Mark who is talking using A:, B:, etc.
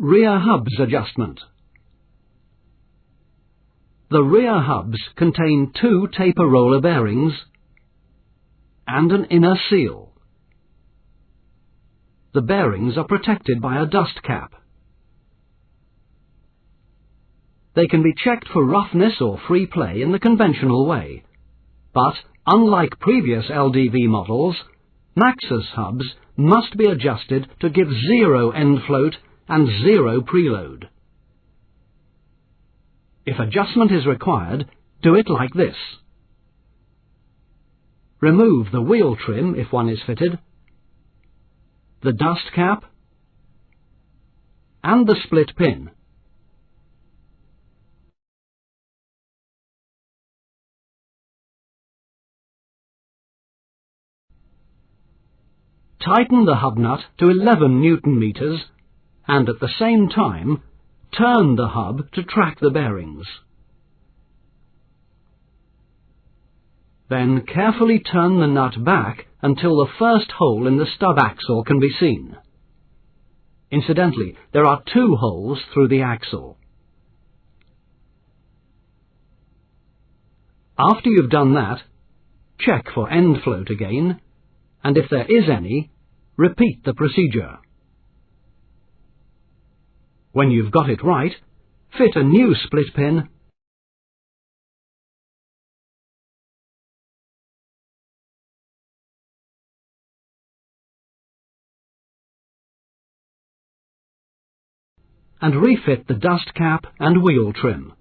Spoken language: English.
A: Rear hubs adjustment. The rear hubs contain 2 taper roller bearings and an inner seal. The bearings are protected by a dust cap. They can be checked for roughness or free play in the conventional way, but unlike previous LDV models, Maxus hubs must be adjusted to give 0 end float and 0 preload. If adjustment is required, do it like this. Remove the wheel trim if one is fitted, the dust cap, and the split pin. Tighten the hub nut to 11 Newton meters and at the same time turn the hub to track the bearings. Then carefully turn the nut back until the first hole in the stub axle can be seen. Incidentally, there are 2 holes through the axle. After you've done that, check for end float again, and if there is any, repeat the procedure. When you've got it right, fit a new split pin and refit the dust cap and wheel trim.